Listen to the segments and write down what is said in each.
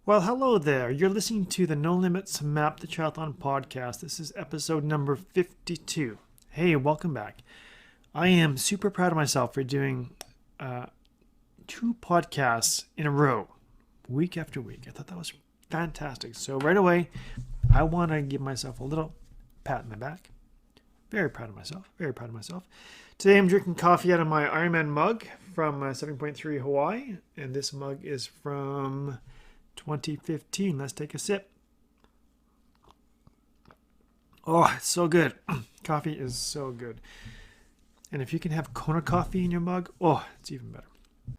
Well, hello there. You're listening to the No Limits Map the Triathlon podcast. This is episode number 52. Hey, welcome back. I am super proud of myself for doing two podcasts in a row, week after week. I thought that was fantastic. So right away, I want to give myself a little pat on the back. Very proud of myself. Very proud of myself. Today I'm drinking coffee out of my Ironman mug from 7.3 Hawaii. And this mug is from 2015. Let's take a sip. Oh, it's so good. Coffee is so good. And if you can have Kona coffee in your mug, oh, it's even better.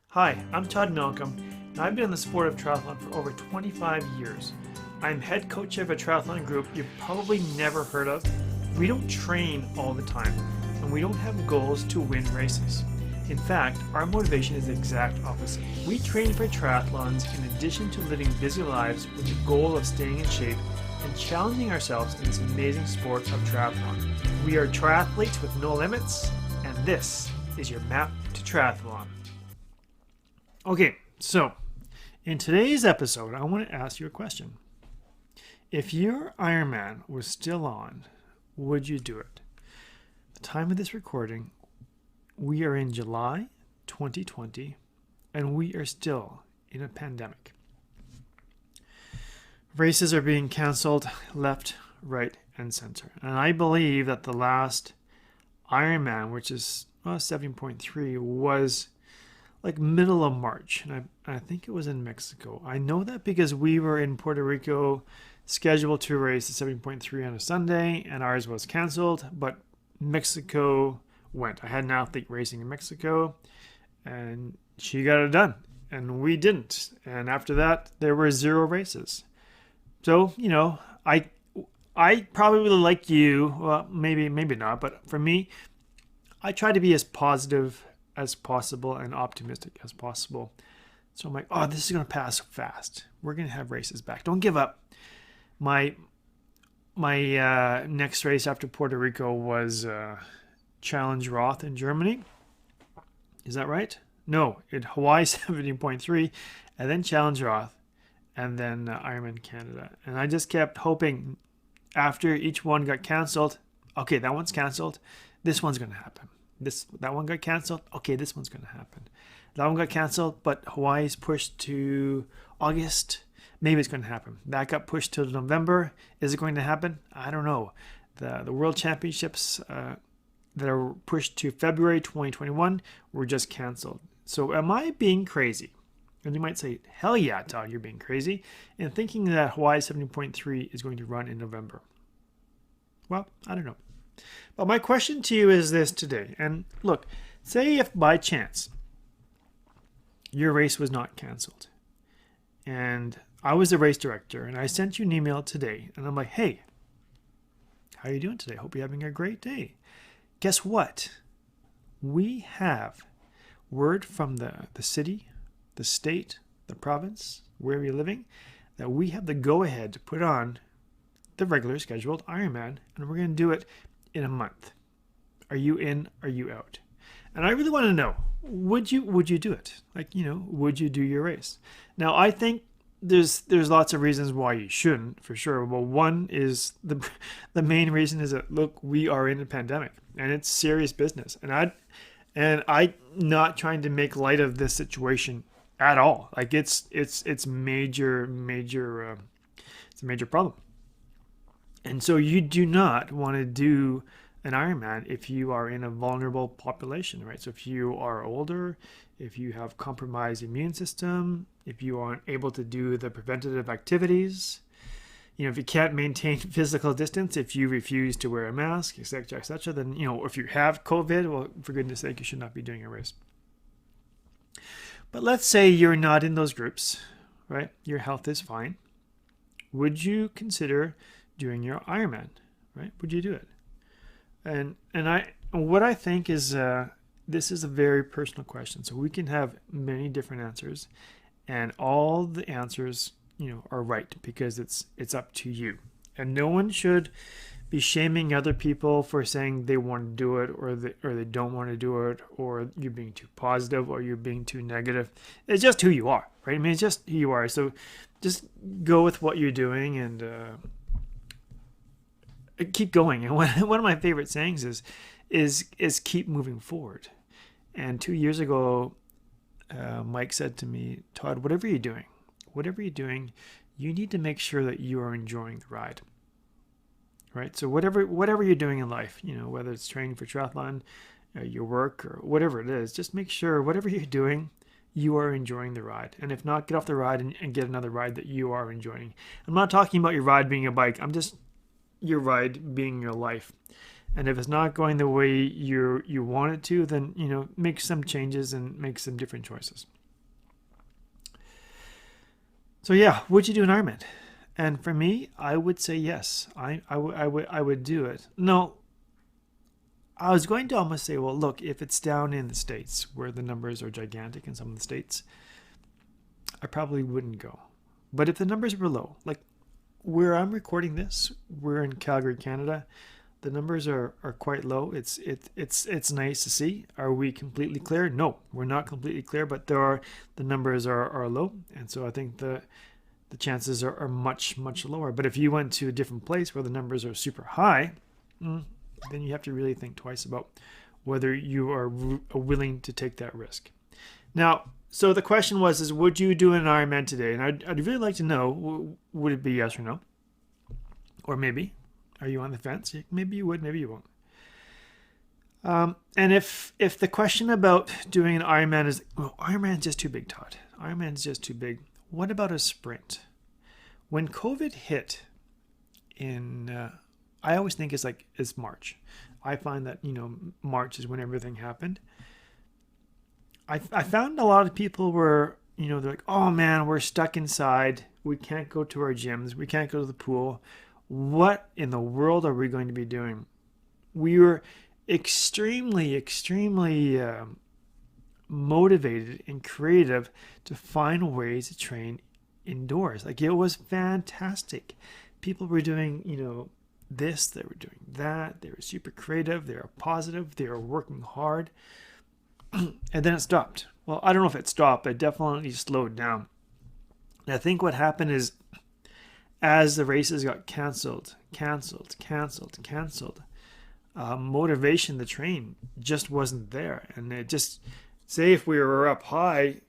Hi, I'm Todd Malcolm, and I've been in the sport of triathlon for over 25 years. I'm head coach of a triathlon group you've probably never heard of. We don't train all the time, and we don't have goals to win races. In fact, our motivation is the exact opposite. We train for triathlons in addition to living busy lives with the goal of staying in shape and challenging ourselves in this amazing sport of triathlon. We are triathletes with no limits, and this is your map to triathlon. Okay, so in today's episode, I want to ask you a question. If your Ironman was still on, would you do it? At the time of this recording, we are in July 2020, and we are still in a pandemic. Races are being canceled left, right, and center. And I believe that the last Ironman, which is 7.3, was like middle of March. And I think it was in Mexico. I know that because we were in Puerto Rico scheduled to race the 7.3 on a Sunday, and ours was canceled, but Mexico went. I had an athlete racing in Mexico, and she got it done, and we didn't. And after that, there were 0 races. So, I probably like you, well, maybe not, but for me, I try to be as positive as possible and optimistic as possible. So I'm like, oh, this is going to pass fast. We're going to have races back. Don't give up. My next race after Puerto Rico was Challenge Roth in Germany. Is that right? No, in Hawaii 17.3, and then Challenge Roth, and then Ironman Canada. And I just kept hoping after each one got canceled, okay, that one's canceled. This one's going to happen. That one got canceled. Okay, this one's going to happen. That one got canceled, but Hawaii's pushed to August. Maybe it's going to happen. That got pushed to November. Is it going to happen? I don't know. The World Championships that are pushed to February 2021 were just canceled. So am I being crazy? And you might say, hell yeah, Todd, you're being crazy, and thinking that Hawaii 70.3 is going to run in November. Well, I don't know. But my question to you is this today. And look, say if by chance your race was not canceled, and I was the race director, and I sent you an email today, and I'm like, hey, how are you doing today? Hope you're having a great day. Guess what? We have word from the city, the state, the province, wherever you're living, that we have the go-ahead to put on the regular scheduled Ironman, and we're going to do it in a month. Are you in? Are you out? And I really want to know, would you do it? Would you do your race? Now, I think there's lots of reasons why you shouldn't, for sure. Well, one is the main reason is that, look, we are in a pandemic, and it's serious business. And I'm not trying to make light of this situation at all. Like it's major. It's a major problem. And so you do not want to do an Ironman if you are in a vulnerable population, right? So if you are older, if you have compromised immune system, if you aren't able to do the preventative activities, if you can't maintain physical distance, if you refuse to wear a mask, etc., then, if you have COVID, well, for goodness sake, you should not be doing a race. But let's say you're not in those groups, right? Your health is fine. Would you consider doing your Ironman, right? Would you do it? And what I think is this is a very personal question. So we can have many different answers, and all the answers, are right, because it's up to you. And no one should be shaming other people for saying they want to do it or they don't want to do it, or you're being too positive or you're being too negative. It's just who you are, right? I mean, it's just who you are. So just go with what you're doing and keep going. And one of my favorite sayings is keep moving forward. And 2 years ago, Mike said to me, Todd, whatever you're doing, you need to make sure that you are enjoying the ride. Right? So whatever you're doing in life, whether it's training for triathlon, your work, or whatever it is, just make sure whatever you're doing, you are enjoying the ride. And if not, get off the ride and get another ride that you are enjoying. I'm not talking about your ride being a bike. I'm just your ride being your life. And if it's not going the way you want it to, then make some changes and make some different choices. So yeah, would you do an Ironman? And for me, I would say yes. I would do it. No, I was going to almost say, well, look, if it's down in the States where the numbers are gigantic in some of the states, I probably wouldn't go. But if the numbers were low, like where I'm recording this, we're in Calgary, Canada. The numbers are quite low. It's nice to see. Are we completely clear? No, we're not completely clear, but the numbers are low, and so I think the chances are much, much lower. But if you went to a different place where the numbers are super high, then you have to really think twice about whether you are willing to take that risk. Now, so the question was, would you do an Ironman today? And I'd really like to know, would it be yes or no? Or maybe, are you on the fence? Maybe you would, maybe you won't. And if the question about doing an Ironman is, well, Ironman's just too big, Todd. Ironman's just too big. What about a sprint? When COVID hit I always think it's March. I find that, March is when everything happened. I found a lot of people were, they're like, oh man, we're stuck inside. We can't go to our gyms. We can't go to the pool. What in the world are we going to be doing? We were extremely, extremely motivated and creative to find ways to train indoors. Like, it was fantastic. People were doing, this, they were doing that. They were super creative. They were positive. They were working hard. And then it stopped. Well, I don't know if it stopped, but it definitely slowed down. And I think what happened is, as the races got canceled, motivation to train just wasn't there. And it just, say if we were up high,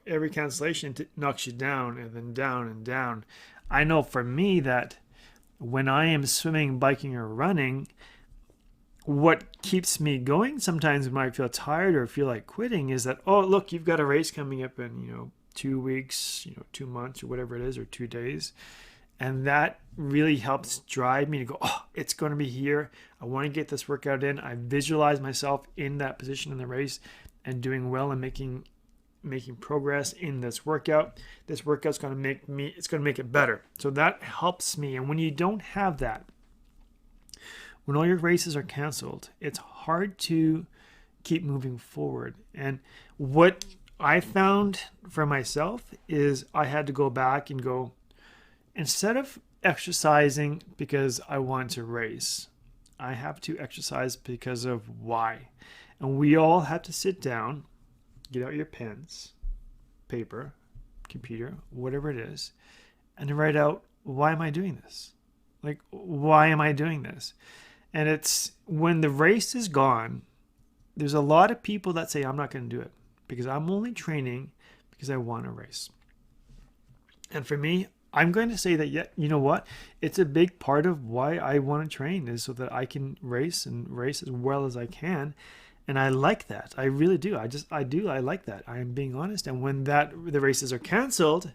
every cancellation knocks you down and then down and down. I know for me that when I am swimming, biking, or running, what keeps me going sometimes when I feel tired or feel like quitting is that, oh, look, you've got a race coming up in, 2 weeks, 2 months or whatever it is, or 2 days. And that really helps drive me to go, oh, it's going to be here. I want to get this workout in. I visualize myself in that position in the race and doing well and making progress in this workout. This workout's going to make it better. So that helps me. And when you don't have that, when all your races are canceled, it's hard to keep moving forward. And what I found for myself is I had to go back and go, instead of exercising because I want to race, I have to exercise because of why. And we all have to sit down, get out your pens, paper, computer, whatever it is, and write out, why am I doing this? Like, why am I doing this? And it's when the race is gone, there's a lot of people that say, I'm not going to do it because I'm only training because I want to race. And for me, I'm going to say that, yeah, you know what? It's a big part of why I want to train is so that I can race and race as well as I can. And I like that. I really do. I like that. I am being honest. And when the races are canceled,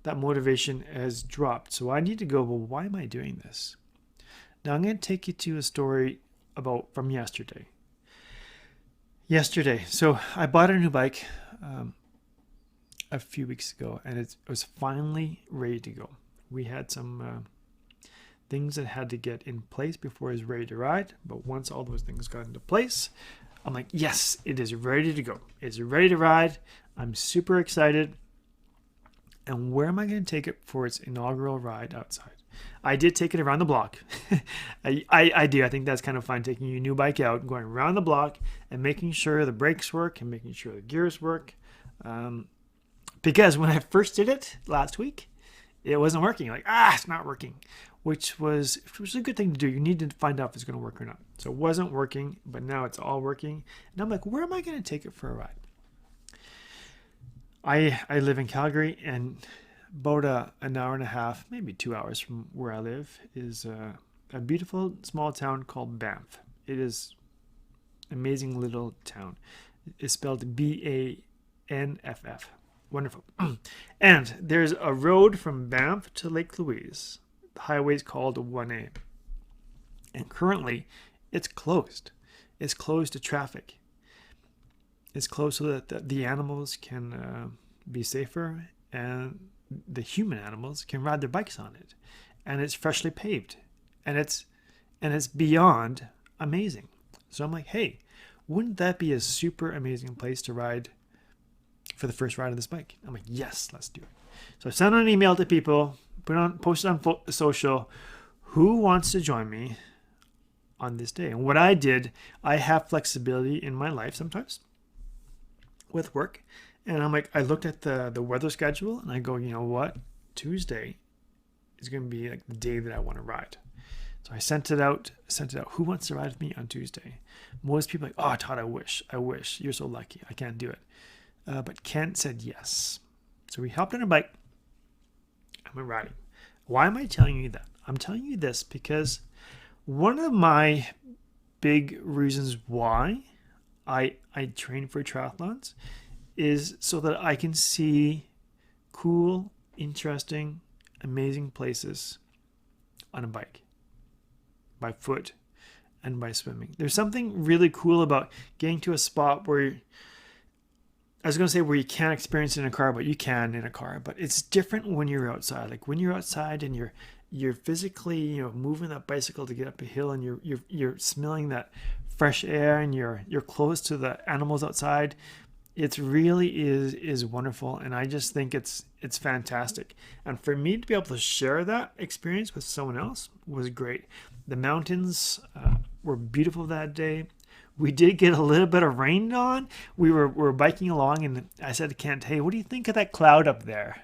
that motivation has dropped. So I need to go, well, why am I doing this? Now I'm going to take you to a story from yesterday. So I bought a new bike a few weeks ago, and it was finally ready to go. We had some things that had to get in place before it was ready to ride, but once all those things got into place, I'm like, yes, it is ready to go. It's ready to ride. I'm super excited. And where am I going to take it for its inaugural ride outside? I did take it around the block. I do. I think that's kind of fun, taking your new bike out, going around the block and making sure the brakes work and making sure the gears work. Because when I first did it last week, it wasn't working. Like, it's not working, which was a good thing to do. You need to find out if it's going to work or not. So it wasn't working, but now it's all working. And I'm like, where am I going to take it for a ride? I live in Calgary, and about an hour and a half, maybe 2 hours from where I live, is a beautiful small town called Banff. It is an amazing little town. It's spelled Banff. Wonderful. And there's a road from Banff to Lake Louise. The highway is called 1A. And currently, it's closed. It's closed to traffic. It's closed so that the animals can be safer, and the human animals can ride their bikes on it. And it's freshly paved. And it's beyond amazing. So I'm like, hey, wouldn't that be a super amazing place to ride for the first ride of this bike? I'm like, yes, let's do it. So I sent out an email to people, posted on social, who wants to join me on this day? And what I did, I have flexibility in my life sometimes with work. And I'm like, I looked at the weather schedule and I go, you know what? Tuesday is going to be like the day that I want to ride. So I sent it out. Who wants to ride with me on Tuesday? Most people are like, oh, Todd, I wish. You're so lucky. I can't do it. But Kent said yes. So we hopped on a bike and went riding. Why am I telling you that? I'm telling you this because one of my big reasons why I train for triathlons is so that I can see cool, interesting, amazing places on a bike, by foot, and by swimming. There's something really cool about getting to a spot where, I was going to say where you can't experience it in a car, but you can in a car. But it's different when you're outside. Like when you're outside and you're physically, moving that bicycle to get up a hill, and you're smelling that fresh air, and you're close to the animals outside. It really is wonderful, and I just think it's fantastic. And for me to be able to share that experience with someone else was great. The mountains were beautiful that day. We did get a little bit of rain on. We were biking along, and I said to Kent, hey, what do you think of that cloud up there?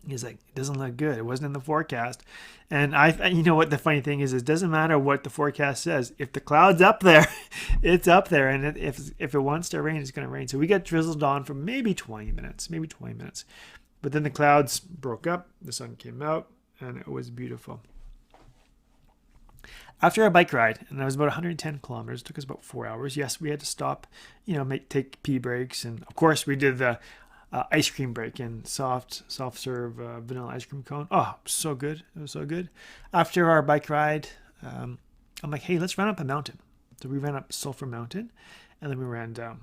He's like, it doesn't look good. It wasn't in the forecast. And you know what the funny thing is, it doesn't matter what the forecast says. If the cloud's up there, it's up there. And if it wants to rain, it's going to rain. So we got drizzled on for maybe 20 minutes. But then the clouds broke up. The sun came out, and it was beautiful. After our bike ride, and it was about 110 kilometers, it took us about 4 hours. Yes, we had to stop, take pee breaks. And of course, we did the ice cream break and soft serve vanilla ice cream cone. Oh, so good. It was so good. After our bike ride, I'm like, hey, let's run up a mountain. So we ran up Sulphur Mountain, and then we ran down.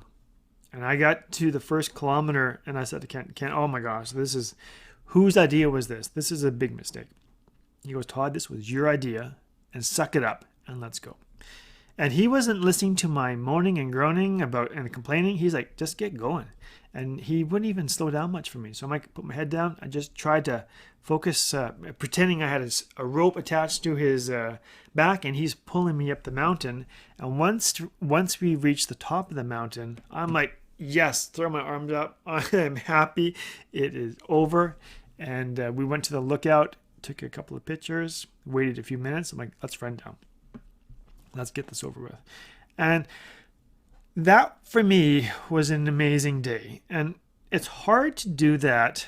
And I got to the first kilometer, and I said to Kent, oh my gosh, whose idea was this? This is a big mistake. He goes, Todd, this was your idea, and suck it up, and let's go. And he wasn't listening to my moaning and groaning and complaining. He's like, just get going. And he wouldn't even slow down much for me. So I put my head down. I just tried to focus, pretending I had a rope attached to his back, and he's pulling me up the mountain. And once we reached the top of the mountain, I'm like, yes, throw my arms up. I am happy. It is over. And we went to the lookout, took a couple of pictures, waited a few minutes. I'm like, let's run down. Let's get this over with. And that for me was an amazing day. And it's hard to do that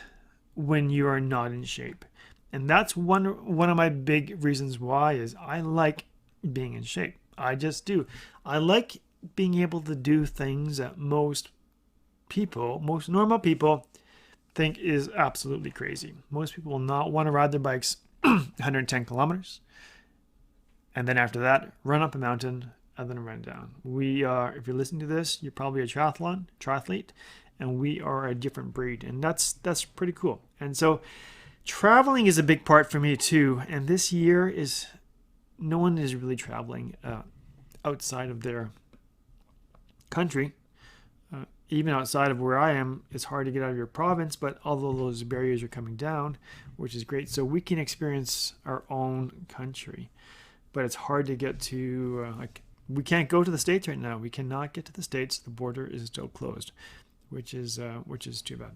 when you are not in shape. And that's one of my big reasons why is I like being in shape. I just do. I like being able to do things that most normal people think is absolutely crazy. Most people will not want to ride their bikes 110 kilometers. And then after that, run up a mountain and then run down. We are, if you're listening to this, you're probably a triathlete, and we are a different breed. And that's pretty cool. And so traveling is a big part for me too. And this year no one is really traveling outside of their country. even outside of where I am, it's hard to get out of your province, but although those barriers are coming down, which is great, so we can experience our own country. But it's hard to get to, we can't go to the States right now. We cannot get to the States. The border is still closed, which is too bad.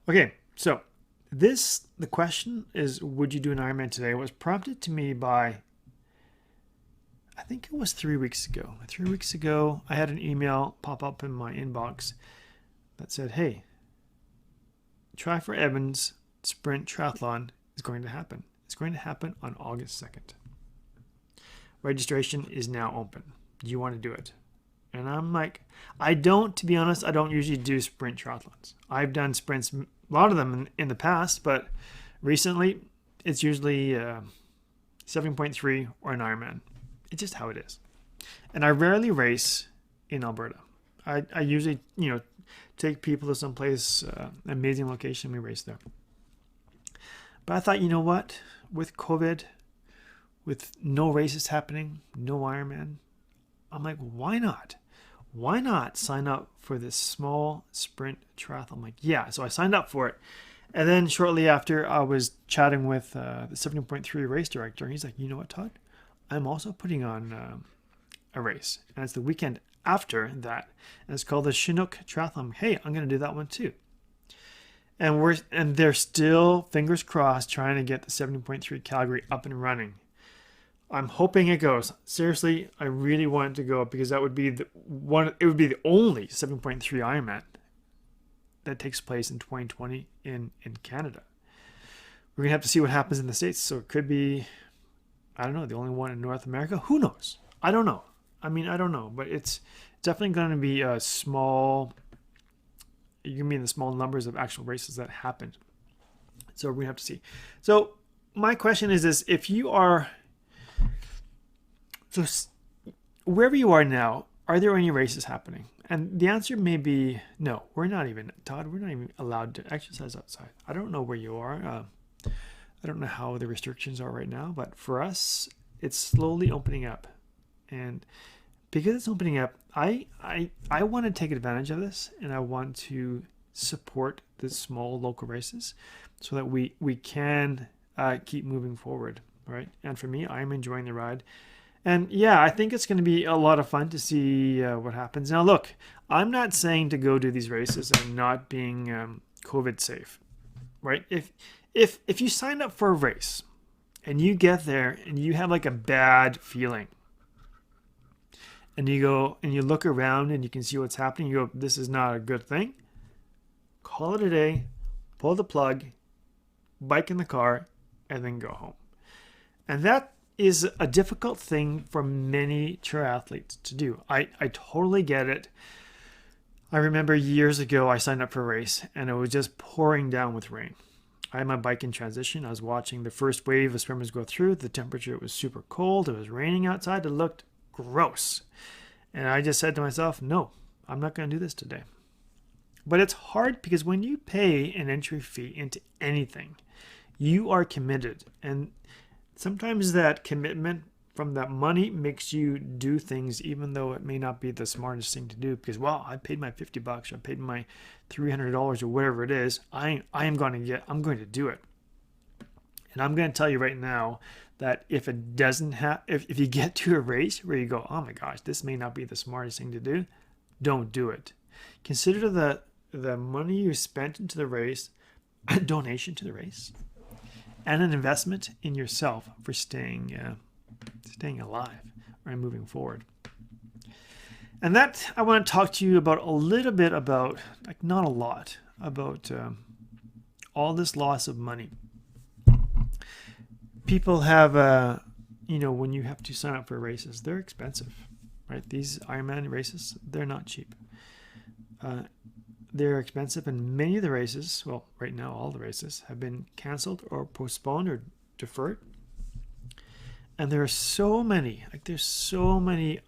Okay, so the question is, would you do an Ironman today? It was prompted to me by, I think it was 3 weeks ago. 3 weeks ago, I had an email pop up in my inbox that said, hey, Try for Evans Sprint Triathlon is going to happen. It's going to happen on August 2nd. Registration is now open. Do you want to do it? And I'm like, to be honest, I don't usually do sprint triathlons. I've done sprints, a lot of them in the past, but recently it's usually 7.3 or an Ironman. It's just how it is. And I rarely race in Alberta. I usually, take people to someplace, amazing location, we race there. But I thought, you know what? With COVID, with no races happening, no Ironman, I'm like, why not? Why not sign up for this small sprint triathlon? I'm like, yeah. So I signed up for it. And then shortly after, I was chatting with the 70.3 race director. He's like, you know what, Todd? I'm also putting on a race. And it's the weekend after that. And it's called the Chinook Triathlon. Hey, I'm going to do that one too. And they're still, fingers crossed, trying to get the 70.3 Calgary up and running. I'm hoping it goes. Seriously, I really want it to go because that would be the only 7.3 Ironman that takes place in 2020 in Canada. We're going to have to see what happens in the States. So it could be, I don't know, the only one in North America. Who knows? I don't know. I don't know. But it's definitely going to be a small, you're going to be in the small numbers of actual races that happen. So we're going to have to see. So my question is this, if you are, so wherever you are now, are there any races happening? And the answer may be no. We're not even allowed to exercise outside. I don't know where you are. I don't know how the restrictions are right now, but for us, it's slowly opening up. And because it's opening up, I want to take advantage of this, and I want to support the small local races so that we can keep moving forward, right? And for me, I'm enjoying the ride. And yeah, I think it's going to be a lot of fun to see what happens. Now, look, I'm not saying to go do these races and not being COVID safe, right? If you sign up for a race and you get there and you have like a bad feeling, and you go and you look around and you can see what's happening, you go, this is not a good thing. Call it a day, pull the plug, bike in the car, and then go home. And that is a difficult thing for many triathletes to do. I totally get it. I remember years ago I signed up for a race and it was just pouring down with rain. I had my bike in transition. I was watching the first wave of swimmers go through. The temperature was super cold. It was raining outside. It looked gross. And I just said to myself, no, I'm not going to do this today. But it's hard because when you pay an entry fee into anything, you are committed. And sometimes that commitment from that money makes you do things even though it may not be the smartest thing to do because, well, I paid my $50 or I paid my $300 or whatever it is. I'm going to do it. And I'm going to tell you right now that if it doesn't if you get to a race where you go, oh my gosh, this may not be the smartest thing to do, don't do it. Consider the money you spent into the race a donation to the race and an investment in yourself for staying alive and moving forward. And that I want to talk to you about a little bit about, like not a lot, about all this loss of money. People have, when you have to sign up for races, they're expensive, right? These Ironman races, they're not cheap. They're expensive, and many of the races, well, right now all the races, have been canceled or postponed or deferred. And there's so many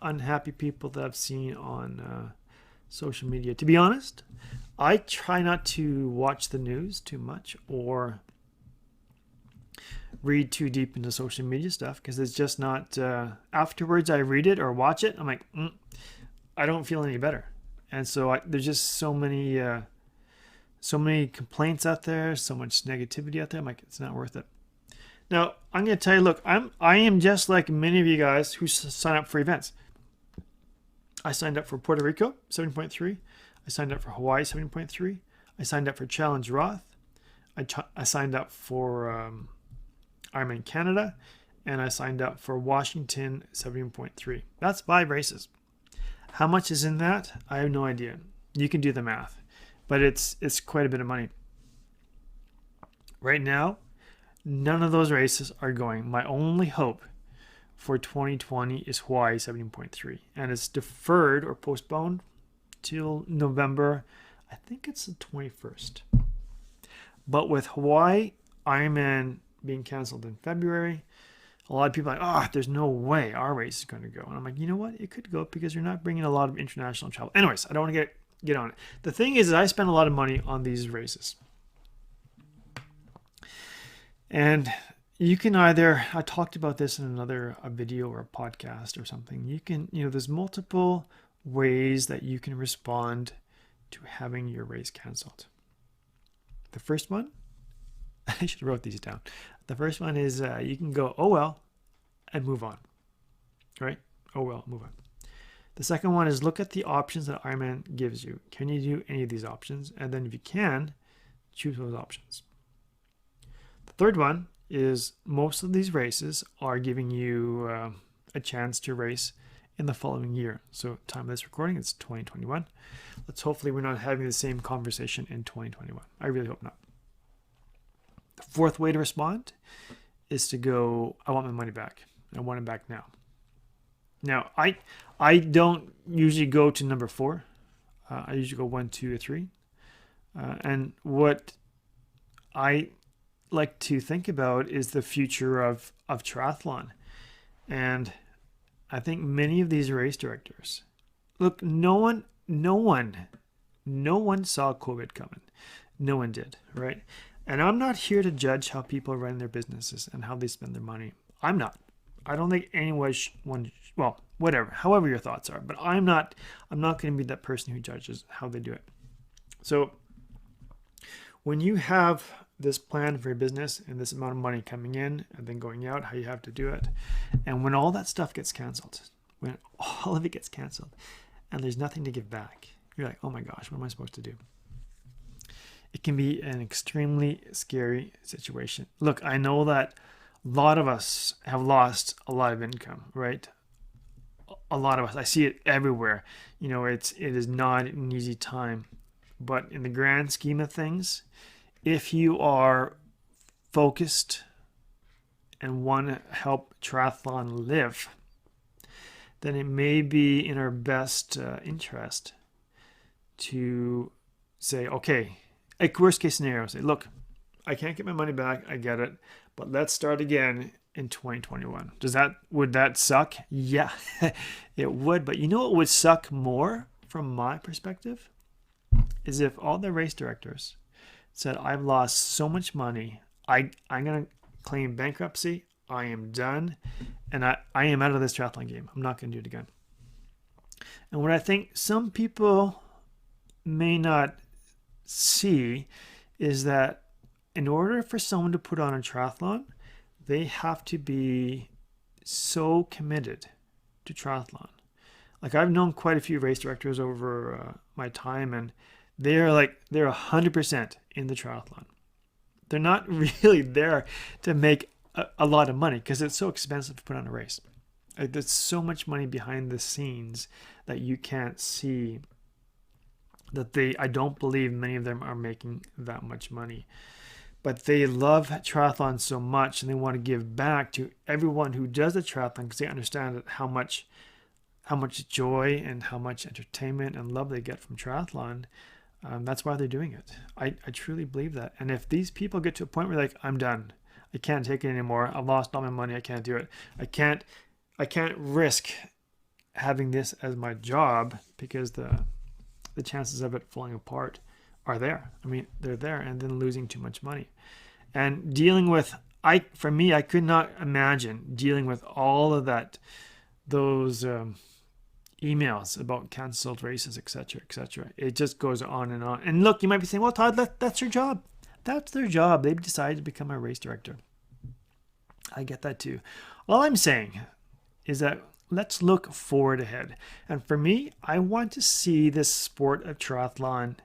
unhappy people that I've seen on social media. To be honest, I try not to watch the news too much or read too deep into social media stuff because it's just not, afterwards I read it or watch it, I'm like, I don't feel any better. And so there's just so many complaints out there, so much negativity out there. I'm like, it's not worth it. Now, I'm going to tell you, look, I am just like many of you guys who sign up for events. I signed up for Puerto Rico, 70.3. I signed up for Hawaii, 70.3. I signed up for Challenge Roth. I signed up for Ironman Canada. And I signed up for Washington, 70.3. That's 5 races. How much is in that? I have no idea. You can do the math. But it's quite a bit of money. Right now, none of those races are going. My only hope for 2020 is Hawaii 17.3. And it's deferred or postponed till November. I think it's the 21st. But with Hawaii, Ironman being canceled in February, a lot of people are like, there's no way our race is going to go. And I'm like, you know what? It could go because you're not bringing a lot of international travel. Anyways, I don't want to get on it. The thing is I spend a lot of money on these races. And you can either, I talked about this in another video or a podcast or something. You can, there's multiple ways that you can respond to having your race canceled. The first one, I should have wrote these down. The first one is you can go, oh well, and move on. Right? Oh well, move on. The second one is look at the options that Ironman gives you. Can you do any of these options? And then if you can, choose those options. The third one is most of these races are giving you a chance to race in the following year. So time of this recording, it's 2021. Hopefully we're not having the same conversation in 2021. I really hope not. The fourth way to respond is to go, I want my money back. I want it back now. Now, I don't usually go to number 4. I usually go 1, 2, or 3. And what I like to think about is the future of triathlon. And I think many of these race directors, look, no one saw COVID coming. No one did, right? And I'm not here to judge how people run their businesses and how they spend their money. I'm not. I don't think anyone, well, whatever, however your thoughts are, but I'm not going to be that person who judges how they do it. So when you have this plan for your business and this amount of money coming in and then going out, how you have to do it, and when all that stuff gets canceled, when all of it gets canceled and there's nothing to give back, you're like, oh my gosh, what am I supposed to do? It can be an extremely scary situation. Look, I know that a lot of us have lost a lot of income, right? A lot of us. I see it everywhere. It is not an easy time. But in the grand scheme of things, if you are focused and want to help triathlon live, then it may be in our best interest to say, okay, like worst case scenario, say, look, I can't get my money back. I get it. But let's start again in 2021. Would that suck? Yeah, it would. But you know what would suck more from my perspective? Is if all the race directors said, I've lost so much money. I'm going to claim bankruptcy. I am done. And I am out of this triathlon game. I'm not going to do it again. And what I think some people may not see is that in order for someone to put on a triathlon, they have to be so committed to triathlon. Like I've known quite a few race directors over my time, and they're 100% in the triathlon. They're not really there to make a lot of money because it's so expensive to put on a race. Like, there's so much money behind the scenes that you can't see. I don't believe many of them are making that much money. But they love triathlon so much and they want to give back to everyone who does the triathlon because they understand how much joy and how much entertainment and love they get from triathlon. That's why they're doing it. I truly believe that. And if these people get to a point where they're like, I'm done. I can't take it anymore. I've lost all my money. I can't do it. I can't risk having this as my job because the chances of it falling apart are there. I mean, they're there, and then losing too much money. And dealing with, I could not imagine dealing with all of those emails about canceled races, etc., etc. It just goes on and on. And look, you might be saying, well, Todd, that's their job. That's their job. They've decided to become a race director. I get that too. All I'm saying is that let's look forward ahead. And for me, I want to see this sport of triathlon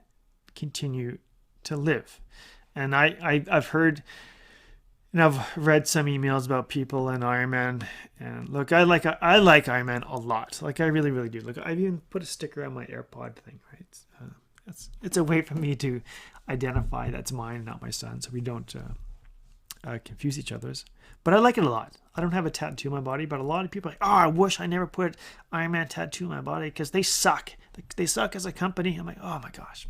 continue to live. And I've heard and I've read some emails about people in Ironman. And look, I like Ironman a lot. Like, I really, really do. Look, I've even put a sticker on my AirPod thing, right? It's a way for me to identify that's mine, not my son, so we don't confuse each other's. But I like it a lot. I don't have a tattoo on my body, but a lot of people are like, oh, I wish I never put Ironman tattoo on my body because they suck. They suck as a company. I'm like, oh my gosh.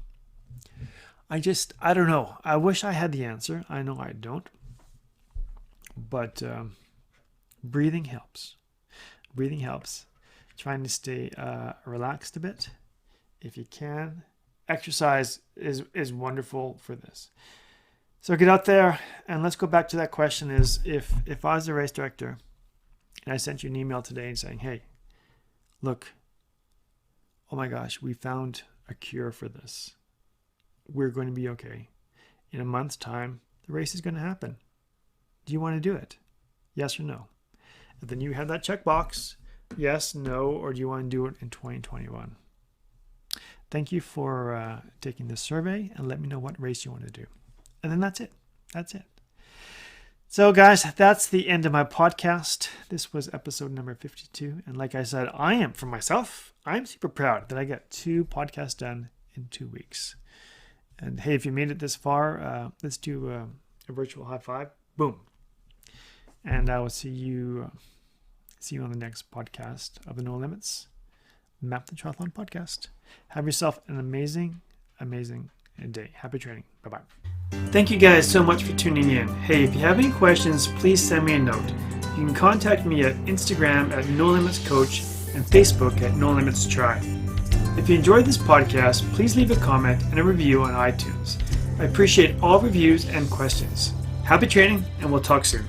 I don't know. I wish I had the answer. I know I don't. But breathing helps. Breathing helps. Trying to stay relaxed a bit if you can. Exercise is wonderful for this. So get out there, and let's go back to that question is, if I was a race director and I sent you an email today and saying, hey, look, oh my gosh, we found a cure for this. We're going to be okay. In a month's time, the race is going to happen. Do you want to do it? Yes or no? And then you have that checkbox, yes, no, or do you want to do it in 2021? Thank you for taking this survey, and let me know what race you want to do. And then that's it. That's it. So guys, that's the end of my podcast. This was episode number 52. And like I said, I'm super proud that I got 2 podcasts done in 2 weeks. And hey, if you made it this far, let's do a virtual high five. Boom. And I will see you on the next podcast of the No Limits Map the Triathlon podcast. Have yourself an amazing, amazing day. Happy training. Bye-bye. Thank you guys so much for tuning in. Hey, if you have any questions, please send me a note. You can contact me at Instagram at No Limits Coach and Facebook at No Limits Try. If you enjoyed this podcast, please leave a comment and a review on iTunes. I appreciate all reviews and questions. Happy training, and we'll talk soon.